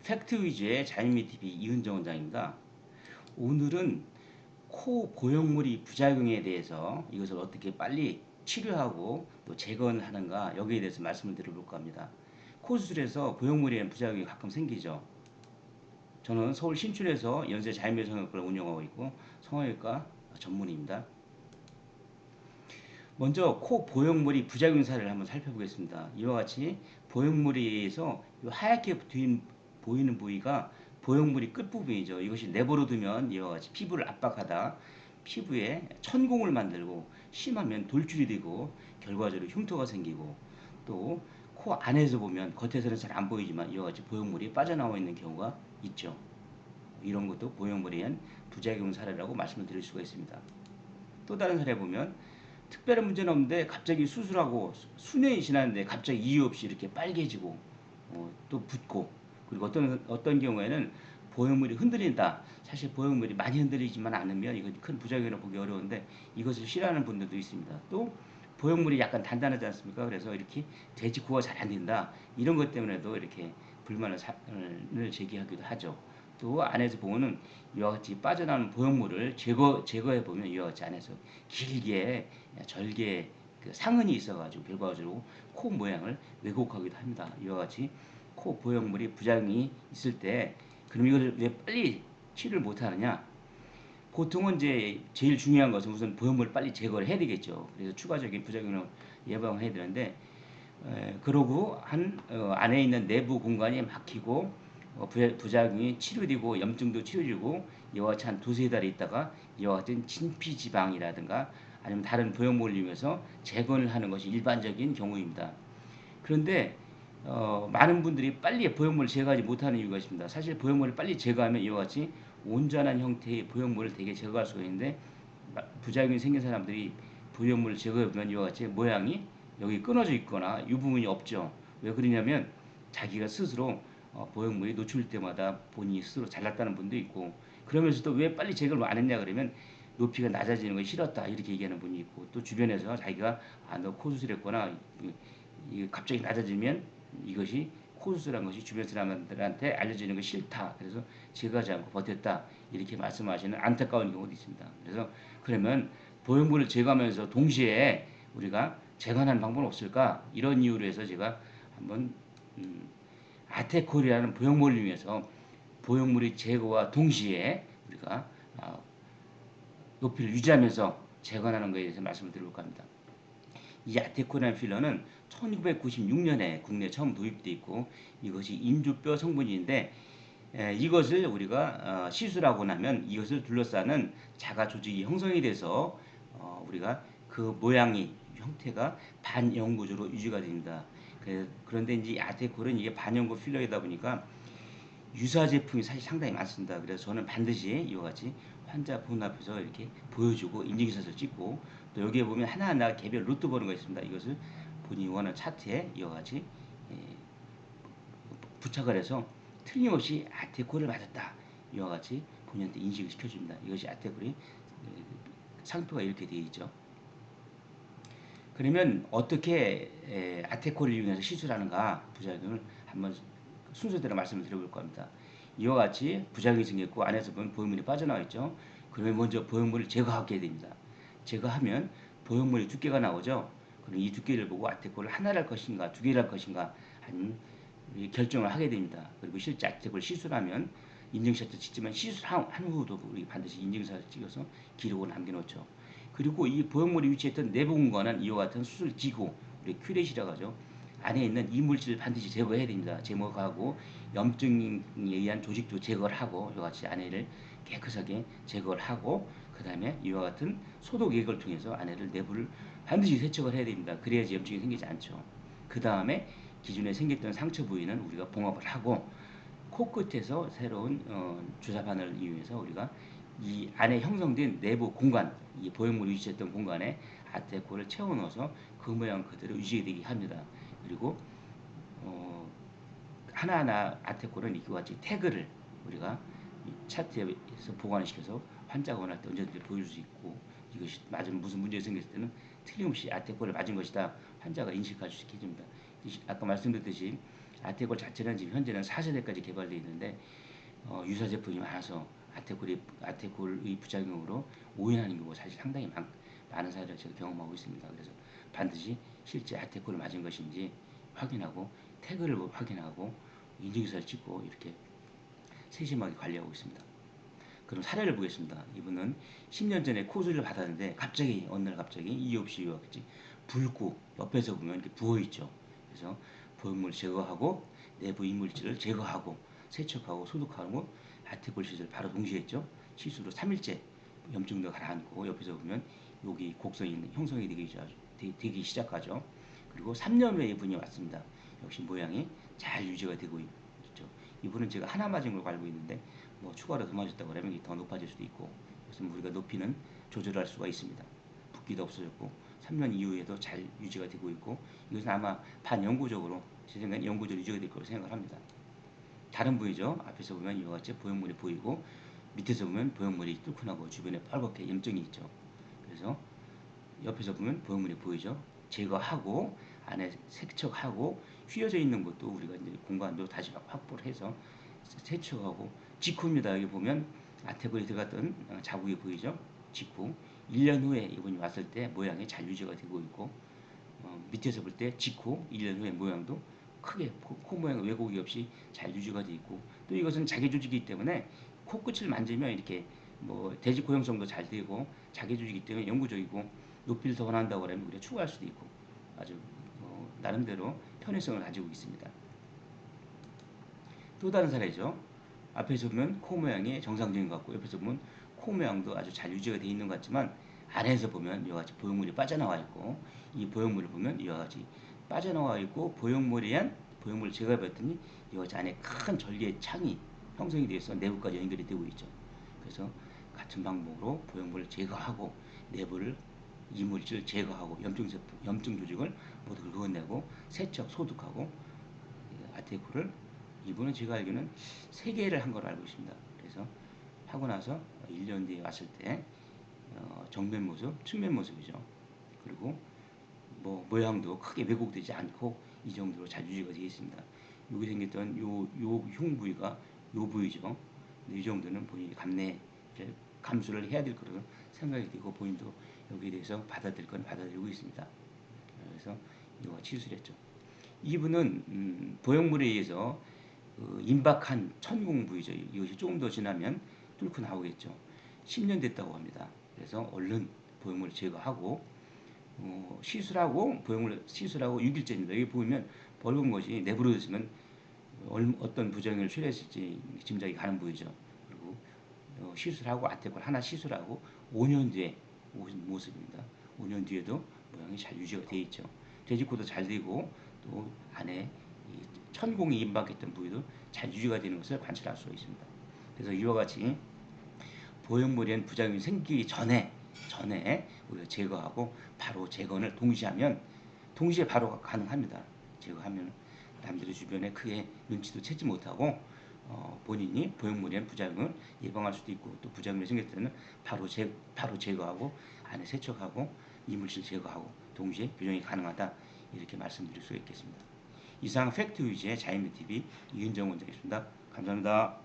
팩트 위주의 자연미 TV 이은정 원장입니다. 오늘은 코 보형물이 부작용에 대해서 이것을 어떻게 빨리 치료하고 또 재건하는가 여기에 대해서 말씀을 드려볼까 합니다. 코 수술에서 보형물에 부작용이 가끔 생기죠. 저는 서울 신촌에서 연세 자연미 성형외과를 운영하고 있고 성형외과 전문의입니다. 먼저 코 보형물이 부작용 사례를 한번 살펴보겠습니다. 이와 같이 보형물에 의해서 하얗게 보이는 부위가 보형물이 끝부분이죠. 이것이 내버려 두면 이와 같이 피부를 압박하다 피부에 천공을 만들고 심하면 돌출이 되고 결과적으로 흉터가 생기고 또 코 안에서 보면 겉에서는 잘 안 보이지만 이와 같이 보형물이 빠져나와 있는 경우가 있죠. 이런 것도 보형물에 의한 부작용 사례라고 말씀을 드릴 수가 있습니다. 또 다른 사례 보면 특별한 문제는 없는데 갑자기 수술하고 수년이 지났는데 갑자기 이유 없이 이렇게 빨개지고 또 붓고 그리고 어떤 경우에는 보형물이 흔들린다. 사실 보형물이 많이 흔들리지만 않으면 이건 큰 부작용이라 보기 어려운데 이것을 싫어하는 분들도 있습니다. 또 보형물이 약간 단단하지 않습니까? 그래서 이렇게 돼지코가 잘 안 된다. 이런 것 때문에도 이렇게 불만을 제기하기도 하죠. 또 안에서 보면은 이와 같이 빠져나오는 보형물을 제거해 보면 이와 같이 안에서 길게 절개 그 상흔이 있어가지고 결과적으로 코 모양을 왜곡하기도 합니다. 이와 같이 코 보형물이 부작용이 있을 때 그럼 이걸 왜 빨리 치료를 못하느냐? 보통은 이제 제일 중요한 것은 우선 보형물을 빨리 제거를 해야 되겠죠. 그래서 추가적인 부작용을 예방해야 되는데 그러고 안에 있는 내부 공간이 막히고 부작용이 치료되고 염증도 치료되고 이와 같이 한 두세 달 있다가 이와 같은 진피지방이라든가 아니면 다른 보형물을 이용해서 재건을 하는 것이 일반적인 경우입니다. 그런데 많은 분들이 빨리 보형물을 제거하지 못하는 이유가 있습니다. 사실 보형물을 빨리 제거하면 이와 같이 온전한 형태의 보형물을 되게 제거할 수가 있는데 부작용이 생긴 사람들이 보형물을 제거해보면 이와 같이 모양이 여기 끊어져 있거나 이 부분이 없죠. 왜 그러냐면 자기가 스스로 보형물이 노출될 때마다 본인이 스스로 잘났다는 분도 있고 그러면서도 왜 빨리 제거를 안 했냐 그러면 높이가 낮아지는 걸 싫었다 이렇게 얘기하는 분이 있고 또 주변에서 자기가 너 코 수술했거나 갑자기 낮아지면 이것이 코 수술한 것이 주변 사람들한테 알려지는 것이 싫다. 그래서 제거하지 않고 버텼다. 이렇게 말씀하시는 안타까운 경우도 있습니다. 그래서 그러면 보형물을 제거하면서 동시에 우리가 재건하는 방법은 없을까? 이런 이유로 해서 제가 한번 아테콜이라는 보형물을 이용해서 보형물의 제거와 동시에 우리가 높이를 유지하면서 재건하는 것에 대해서 말씀을 드려볼까 합니다. 이 아테코라는 필러는 1996년에 국내에 처음 도입돼 있고 이것이 인주뼈 성분인데 이것을 우리가 시술하고 나면 이것을 둘러싸는 자가 조직이 형성이 돼서 우리가 그 모양이 형태가 반영구적으로 유지가 됩니다. 그런데 이제 아테콜은 이게 반영구 필러이다 보니까 유사 제품이 사실 상당히 많습니다. 그래서 저는 반드시 이와 같이 환자 본 앞에서 이렇게 보여주고 인증샷을 찍고 또 여기에 보면 하나하나 개별 루트 보는 거 있습니다. 이것을 본인이 원하는 차트에 이와 같이 부착을 해서 틀림없이 아테콜을 맞았다. 이와 같이 본인한테 인식을 시켜줍니다. 이것이 아테콜이 상표가 이렇게 되어 있죠. 그러면 어떻게 아테콜을 이용해서 시술하는가 부작용을 한번 순서대로 말씀을 드려볼 겁니다. 이와 같이 부작용이 생겼고 안에서 보면 보형물이 빠져나와 있죠. 그러면 먼저 보형물을 제거하게 됩니다. 제거하면 보형물이 두께가 나오죠. 그럼 이 두께를 보고 아테콜을 하나를 할 것인가 두 개를 할 것인가 하는 결정을 하게 됩니다. 그리고 실제 아테콜 시술하면 인증샷도 찍지만 시술한 후도 우리 반드시 인증샷을 찍어서 기록을 남겨놓죠. 그리고 이 보형물이 위치했던 내부 공간은 이와 같은 수술 기구, 우리 큐렛이라고 하죠. 안에 있는 이물질을 반드시 제거해야 됩니다. 제거하고 염증에 의한 조직도 제거를 하고 이와 같이 안에를 깨끗하게 제거를 하고 그 다음에 이와 같은 소독 예격을 통해서 안에를 내부를 반드시 세척을 해야 됩니다. 그래야지 염증이 생기지 않죠. 그 다음에 기존에 생겼던 상처 부위는 우리가 봉합을 하고 코끝에서 새로운 주사바늘을 이용해서 우리가 이 안에 형성된 내부 공간, 이 보형물이 위치했던 공간에 아테콜을 채워 넣어서 그 모양 그대로 유지되게 합니다. 그리고 하나하나 아테콜은 이와 같이 태그를 우리가 차트에서 보관시켜서 환자가 원할 때 언제든지 보여줄 수 있고 이것이 맞으면 무슨 문제가 생겼을 때는 틀림없이 아테콜을 맞은 것이다 환자가 인식할 수 있게 해줍니다. 아까 말씀드렸듯이 아테골 자체는 지금 현재는 4세대까지 개발되어 있는데 유사 제품이 많아서 아테골의 부작용으로 오인하는 경우가 사실 상당히 많은 사례를 제가 경험하고 있습니다. 그래서 반드시 실제 아테골을 맞은 것인지 확인하고 태그를 확인하고 인증서를 찍고 이렇게 세심하게 관리하고 있습니다. 그럼 사례를 보겠습니다. 이분은 10년 전에 코수리를 받았는데 갑자기 어느 날 갑자기 이유 없이 이유없이 붉고 옆에서 보면 이렇게 부어있죠. 그래서 부음을 제거하고 내부 이물질을 제거하고 세척하고 소독하고 아테골 시술 바로 동시에 했죠. 시술로 3일째 염증도 가라앉고 옆에서 보면 여기 곡선이 형성이 되기 시작하죠. 그리고 3년 후에 이분이 왔습니다. 역시 모양이 잘 유지가 되고 있죠. 이분은 제가 하나 맞은 걸 알고 있는데 뭐 추가로 더 맞았다고 그러면 더 높아질 수도 있고 그래서 우리가 높이는 조절할 수가 있습니다. 붓기도 없어졌고 3년 이후에도 잘 유지가 되고 있고 이것은 아마 반영구적으로 제 생각엔 영구적으로 유지가 될 거라고 생각을 합니다. 다른 부위죠. 앞에서 보면 이와 같이 보형물이 보이고 밑에서 보면 보형물이 뚫고 나고 주변에 빨갛게 염증이 있죠. 그래서 옆에서 보면 보형물이 보이죠. 제거하고 안에 세척하고 휘어져 있는 것도 우리가 이제 공간도 다시 확보를 해서 세척하고 직후입니다. 여기 보면 아테골이 들어갔던 자국이 보이죠. 직후 1년 후에 이분이 왔을 때 모양이 잘 유지가 되고 있고 밑에서 볼 때 직후 1년 후에 모양도 크게 코 모양 왜곡이 없이 잘 유지가 되어 있고 또 이것은 자기 조직이기 때문에 코끝을 만지면 이렇게 뭐 대직 고형성도 잘 되고 자기 조직이기 때문에 영구적이고 높이를 더 원한다고 하면 우리가 추가할 수도 있고 아주 나름대로 편의성을 가지고 있습니다. 또 다른 사례죠. 앞에서 보면 코 모양이 정상적인 것 같고 옆에서 보면 코 모양도 아주 잘 유지가 되어 있는 것 같지만 안에서 보면 이와 같이 보형물이 빠져나와 있고 이 보형물을 보면 이와 같이 빠져나와 있고 보형물을 제거해봤더니 이와 같이 안에 큰 전리의 창이 형성이 되어서 내부까지 연결이 되고 있죠. 그래서 같은 방법으로 보형물을 제거하고 내부를 이물질 제거하고 염증 조직을 모두 긁어내고 세척 소독하고 아테코를 이분은 제가 알기로는 3개를 한 걸로 알고 있습니다. 그래서 하고 나서 1년 뒤에 왔을 때 정면 모습, 측면 모습이죠. 그리고 뭐 모양도 크게 왜곡되지 않고 이 정도로 잘 유지가 되어 있습니다. 여기 생겼던 요 흉 부위가 요 부위죠. 이 정도는 본인이 감수를 해야 될 거라고 생각이 되고 본인도 여기에 대해서 받아들일 건 받아들이고 있습니다. 그래서 이거 치수했죠. 이분은 보형물에 의해서 임박한 천공 부위죠. 이것이 조금 더 지나면 뚫고 나오겠죠. 10년 됐다고 합니다. 그래서 얼른 보형물을 제거하고 시술하고 보형물 시술하고 6일째입니다. 여기 보면 벌건 것이 내부로 있으면 어떤 부작용을 초래했을지 짐작이 가는 부위죠. 그리고 시술하고 아테골 하나 시술하고 5년 뒤에 모습입니다. 5년 뒤에도 모양이 잘 유지가 되어 있죠. 돼지코도 잘 되고 또 안에 천공이 임박했던 부위도 잘 유지가 되는 것을 관찰할 수 있습니다. 그래서 이와 같이 보형물에는 부작용이 생기기 전에 우리가 제거하고 바로 재건을 동시에 바로 가능합니다. 제거하면 남들의 주변에 크게 눈치도 채지 못하고 본인이 보형물에 부작용을 예방할 수도 있고 또 부작용이 생겼을 때는 바로 제거하고 안에 세척하고 이물질 제거하고 동시에 교정이 가능하다 이렇게 말씀드릴 수 있겠습니다. 이상 팩트 위주의 자연미TV 이은정 원장이었습니다. 감사합니다.